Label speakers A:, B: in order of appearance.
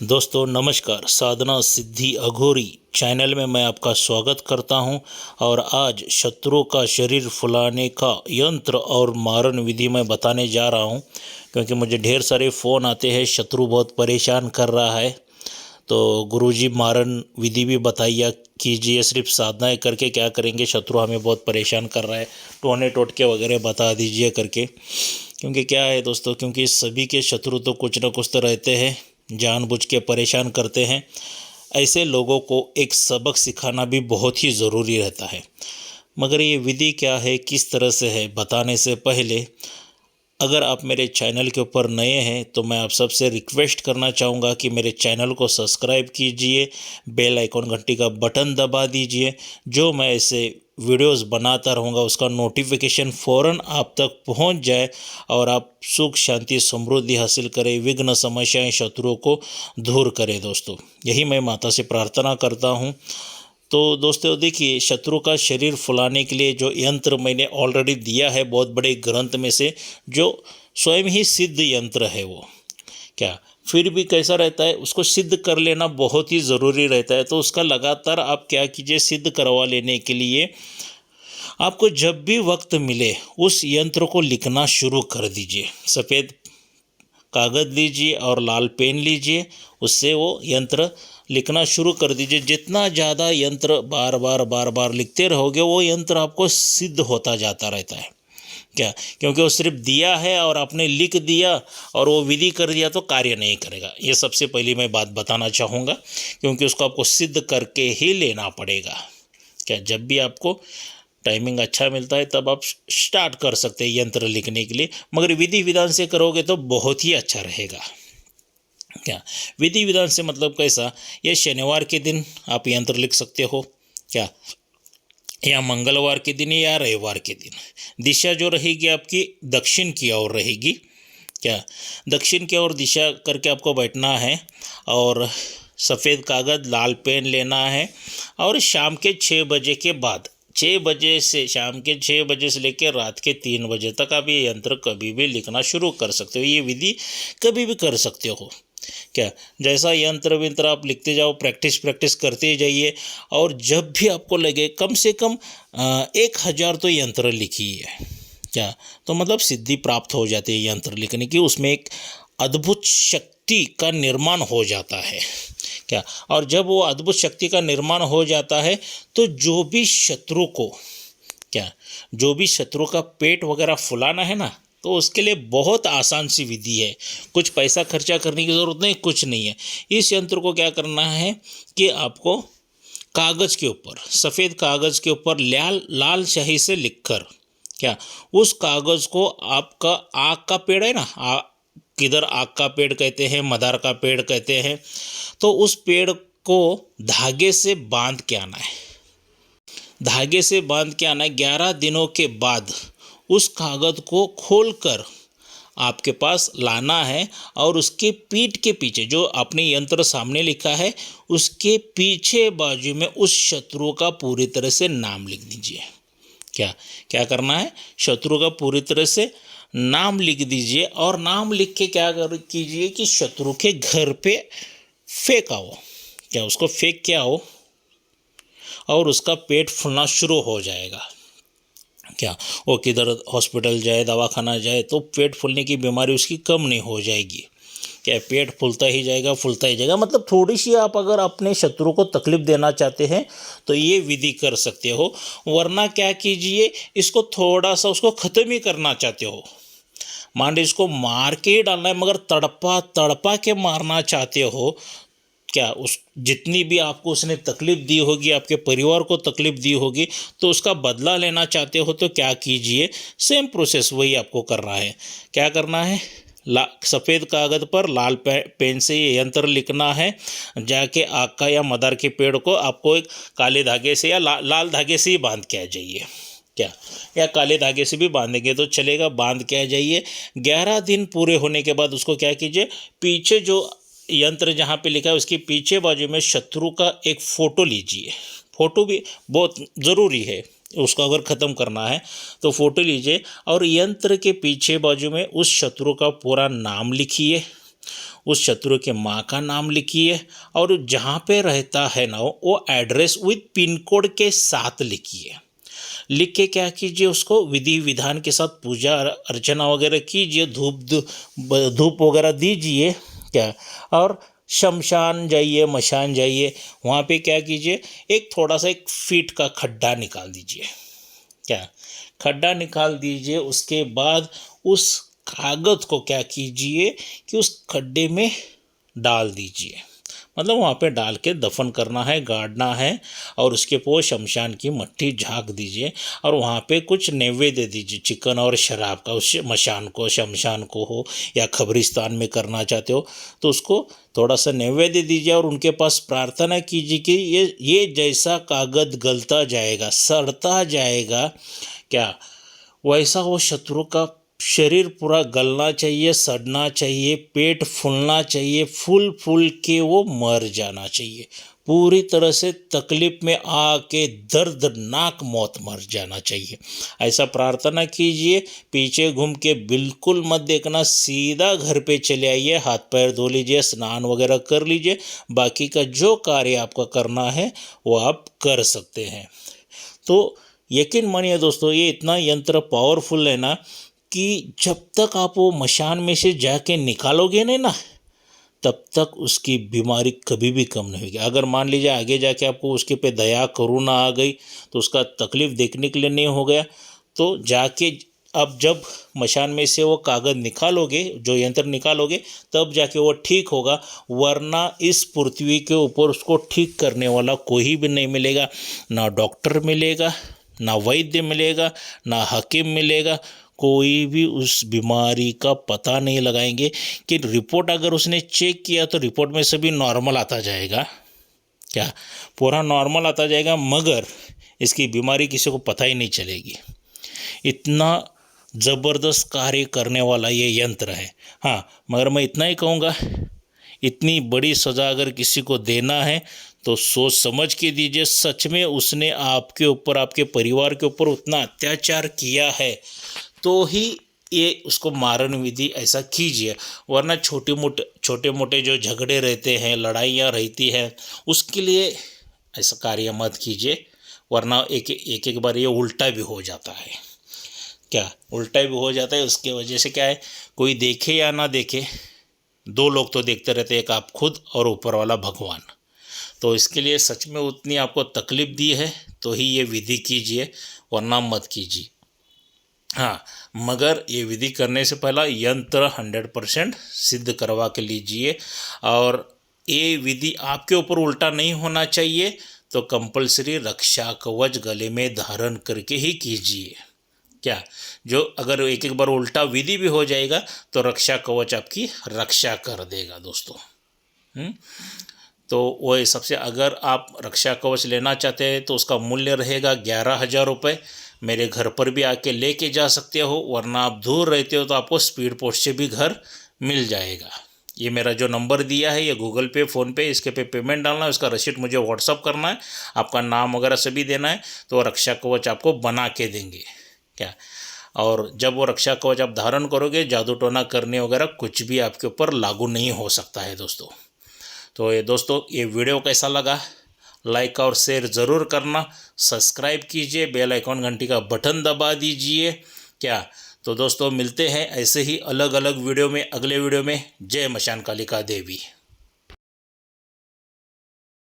A: दोस्तों नमस्कार। साधना सिद्धि अघोरी चैनल में मैं आपका स्वागत करता हूं और आज शत्रु का शरीर फुलाने का यंत्र और मारण विधि मैं बताने जा रहा हूं, क्योंकि मुझे ढेर सारे फ़ोन आते हैं, शत्रु बहुत परेशान कर रहा है। तो गुरुजी मारण विधि भी बताइए कीजिए, सिर्फ साधनाएं करके क्या करेंगे, शत्रु हमें बहुत परेशान कर रहा है, टोने टोटके वगैरह बता दीजिए करके। क्योंकि क्या है दोस्तों, क्योंकि सभी के शत्रु तो कुछ ना कुछ तो रहते हैं, जानबूझ के परेशान करते हैं। ऐसे लोगों को एक सबक सिखाना भी बहुत ही ज़रूरी रहता है। मगर ये विधि क्या है, किस तरह से है, बताने से पहले अगर आप मेरे चैनल के ऊपर नए हैं तो मैं आप सबसे रिक्वेस्ट करना चाहूँगा कि मेरे चैनल को सब्सक्राइब कीजिए, बेल आइकॉन घंटी का बटन दबा दीजिए। जो मैं ऐसे वीडियोस बनाता रहूँगा उसका नोटिफिकेशन फ़ौरन आप तक पहुँच जाए और आप सुख शांति समृद्धि हासिल करें, विघ्न समस्याएं शत्रुओं को दूर करें। दोस्तों यही मैं माता से प्रार्थना करता हूँ। तो दोस्तों देखिए, शत्रु का शरीर फुलाने के लिए जो यंत्र मैंने ऑलरेडी दिया है बहुत बड़े ग्रंथ में से, जो स्वयं ही सिद्ध यंत्र है, वो क्या फिर भी कैसा रहता है, उसको सिद्ध कर लेना बहुत ही ज़रूरी रहता है। तो उसका लगातार आप क्या कीजिए, सिद्ध करवा लेने के लिए आपको जब भी वक्त मिले उस यंत्र को लिखना शुरू कर दीजिए। सफ़ेद कागज़ लीजिए और लाल पेन लीजिए, उससे वो यंत्र लिखना शुरू कर दीजिए। जितना ज़्यादा यंत्र बार बार लिखते रहोगे वो यंत्र आपको सिद्ध होता जाता रहता है। क्या, क्योंकि वो सिर्फ दिया है और आपने लिख दिया और वो विधि कर दिया तो कार्य नहीं करेगा। ये सबसे पहली मैं बात बताना चाहूँगा, क्योंकि उसको आपको सिद्ध करके ही लेना पड़ेगा। क्या, जब भी आपको टाइमिंग अच्छा मिलता है तब आप स्टार्ट कर सकते हैं यंत्र लिखने के लिए, मगर विधि विधान से करोगे तो बहुत ही अच्छा रहेगा। क्या, विधि विधान से मतलब कैसा, ये शनिवार के दिन आप यंत्र लिख सकते हो, क्या, या मंगलवार के दिन या रविवार के दिन। दिशा जो रहेगी आपकी दक्षिण की ओर रहेगी। क्या, दक्षिण की ओर दिशा करके आपको बैठना है और सफ़ेद कागज़ लाल पेन लेना है और शाम के 6 बजे के बाद, 6 बजे से, शाम के 6 बजे से लेकर रात के 3 बजे तक आप ये यंत्र कभी भी लिखना शुरू कर सकते हो। ये विधि कभी भी कर सकते हो। क्या, जैसा यंत्र विंत्र आप लिखते जाओ, प्रैक्टिस करते जाइए और जब भी आपको लगे कम से कम 1000 तो यंत्र लिखिए। क्या, तो मतलब सिद्धि प्राप्त हो जाती है यंत्र लिखने की, उसमें एक अद्भुत शक्ति का निर्माण हो जाता है। क्या, और जब वो अद्भुत शक्ति का निर्माण हो जाता है तो जो भी शत्रु को, क्या, जो भी शत्रु का पेट वगैरह फुलाना है ना, तो उसके लिए बहुत आसान सी विधि है। कुछ पैसा खर्चा करने की ज़रूरत नहीं, कुछ नहीं है। इस यंत्र को क्या करना है कि आपको कागज़ के ऊपर, सफ़ेद कागज़ के ऊपर लाल स्याही से लिखकर, क्या, उस कागज़ को आपका आग का पेड़ है ना, किधर आग का पेड़ कहते हैं, मदार का पेड़ कहते हैं, तो उस पेड़ को धागे से बांध के आना है। धागे से बांध के आना है। 11 दिनों के बाद उस कागज़ को खोलकर आपके पास लाना है और उसके पीठ के पीछे जो आपने यंत्र सामने लिखा है उसके पीछे बाजू में उस शत्रु का पूरी तरह से नाम लिख दीजिए। क्या क्या करना है, शत्रु का पूरी तरह से नाम लिख दीजिए और नाम लिख के क्या कीजिए कि शत्रु के घर पे फेंक आओ। क्या, उसको फेंक के आओ और उसका पेट फूलना शुरू हो जाएगा। क्या, वो किधर हॉस्पिटल जाए, दवाखाना जाए तो पेट फूलने की बीमारी उसकी कम नहीं हो जाएगी। क्या, पेट फूलता ही जाएगा। मतलब थोड़ी सी आप अगर अपने शत्रु को तकलीफ देना चाहते हैं तो ये विधि कर सकते हो। वरना क्या कीजिए, इसको थोड़ा सा उसको ख़त्म ही करना चाहते हो, मान लीजिए इसको मार के ही डालना है, मगर तड़पा के मारना चाहते हो, क्या, उस जितनी भी आपको उसने तकलीफ़ दी होगी, आपके परिवार को तकलीफ़ दी होगी, तो उसका बदला लेना चाहते हो तो क्या कीजिए, सेम प्रोसेस वही आपको करना है। क्या करना है, सफ़ेद कागज़ पर लाल पेन से ये यंत्र लिखना है। जाके आग का या मदार के पेड़ को आपको एक काले धागे से या लाल धागे से ही बांध के आ जाइए। क्या, या काले धागे से भी बांधेंगे तो चलेगा, बांध के आ जाइए। 11 दिन पूरे होने के बाद उसको क्या कीजिए, पीछे जो यंत्र जहाँ पे लिखा है उसके पीछे बाजू में शत्रु का एक फ़ोटो लीजिए। फ़ोटो भी बहुत ज़रूरी है, उसको अगर ख़त्म करना है तो फ़ोटो लीजिए और यंत्र के पीछे बाजू में उस शत्रु का पूरा नाम लिखिए। उस शत्रु के माँ का नाम लिखिए और जहाँ पे रहता है ना वो एड्रेस विथ पिन कोड के साथ लिखिए। लिख के क्या कीजिए, उसको विधि विधान के साथ पूजा अर्चना वगैरह कीजिए, धूप वगैरह दीजिए क्या, और शमशान जाइए, मशान जाइए, वहाँ पे क्या कीजिए, एक थोड़ा सा 1 फीट का खड्डा निकाल दीजिए क्या, खड्डा निकाल दीजिए। उसके बाद उस कागज़ को क्या कीजिए कि उस खड्डे में डाल दीजिए, मतलब वहाँ पे डाल के दफन करना है, गाड़ना है, और उसके वो शमशान की मट्टी झाँक दीजिए और वहाँ पे कुछ नैवेद्य दीजिए, चिकन और शराब का, उस मशान को, शमशान को हो या कब्रिस्तान में करना चाहते हो तो उसको थोड़ा सा नैवेद्य दीजिए और उनके पास प्रार्थना कीजिए कि ये जैसा कागज़ गलता जाएगा, सड़ता जाएगा क्या, वैसा वो शत्रु का शरीर पूरा गलना चाहिए, सड़ना चाहिए, पेट फूलना चाहिए, फूल फूल के वो मर जाना चाहिए, पूरी तरह से तकलीफ में आके दर्दनाक मौत मर जाना चाहिए। ऐसा प्रार्थना कीजिए। पीछे घूम के बिल्कुल मत देखना, सीधा घर पे चले आइए, हाथ पैर धो लीजिए, स्नान वगैरह कर लीजिए, बाकी का जो कार्य आपका करना है वो आप कर सकते हैं। तो यकीन मानिए दोस्तों, ये इतना यंत्र पावरफुल है ना कि जब तक आप वो मशान में से जाके निकालोगे नहीं ना, तब तक उसकी बीमारी कभी भी कम नहीं होगी। अगर मान लीजिए आगे जाके आपको उसके पे दया करुणा आ गई तो उसका तकलीफ़ देखने के लिए नहीं हो गया, तो जाके अब जब मशान में से वो कागज़ निकालोगे, जो यंत्र निकालोगे, तब जाके वो ठीक होगा, वरना इस पृथ्वी के ऊपर उसको ठीक करने वाला कोई भी नहीं मिलेगा। ना डॉक्टर मिलेगा, ना वैद्य मिलेगा, ना हकीम मिलेगा, कोई भी उस बीमारी का पता नहीं लगाएंगे। कि रिपोर्ट अगर उसने चेक किया तो रिपोर्ट में सभी नॉर्मल आता जाएगा क्या, पूरा नॉर्मल आता जाएगा, मगर इसकी बीमारी किसी को पता ही नहीं चलेगी। इतना ज़बरदस्त कार्य करने वाला ये यंत्र है। हाँ, मगर मैं इतना ही कहूँगा, इतनी बड़ी सज़ा अगर किसी को देना है तो सोच समझ के दीजिए। सच में उसने आपके ऊपर, आपके परिवार के ऊपर उतना अत्याचार किया है तो ही ये उसको मारण विधि ऐसा कीजिए, वरना छोटे मोटे जो झगड़े रहते हैं, लड़ाइयाँ रहती हैं, उसके लिए ऐसा कार्य मत कीजिए, वरना एक बार ये उल्टा भी हो जाता है क्या, उल्टा भी हो जाता है। उसके वजह से क्या है, कोई देखे या ना देखे, 2 लोग तो देखते रहते हैं, एक आप खुद और ऊपर वाला भगवान। तो इसके लिए सच में उतनी आपको तकलीफ़ दी है तो ही ये विधि कीजिए, वरना मत कीजिए। हाँ, मगर ये विधि करने से पहला यंत्र 100% सिद्ध करवा के लीजिए, और ये विधि आपके ऊपर उल्टा नहीं होना चाहिए, तो कंपलसरी रक्षा कवच गले में धारण करके ही कीजिए क्या। जो अगर एक बार उल्टा विधि भी हो जाएगा तो रक्षा कवच आपकी रक्षा कर देगा दोस्तों। तो वो सबसे, अगर आप रक्षा कवच लेना चाहते हैं तो उसका मूल्य रहेगा 11,000 रुपये। मेरे घर पर भी आके लेके जा सकते हो, वरना आप दूर रहते हो तो आपको स्पीड पोस्ट से भी घर मिल जाएगा। ये मेरा जो नंबर दिया है, ये गूगल पे, फ़ोनपे, इसके पे पेमेंट डालना है, उसका रसीद मुझे व्हाट्सअप करना है, आपका नाम वगैरह सभी देना है, तो रक्षा कवच आपको बना के देंगे क्या। और जब वो रक्षा कवच आप धारण करोगे, जादू टोना करने वगैरह कुछ भी आपके ऊपर लागू नहीं हो सकता है दोस्तों। तो ये दोस्तों, ये वीडियो कैसा लगा, लाइक और शेयर ज़रूर करना, सब्सक्राइब कीजिए, बेल आइकॉन घंटी का बटन दबा दीजिए क्या। तो दोस्तों, मिलते हैं ऐसे ही अलग अलग वीडियो में, अगले वीडियो में। जय मशान कालिका देवी।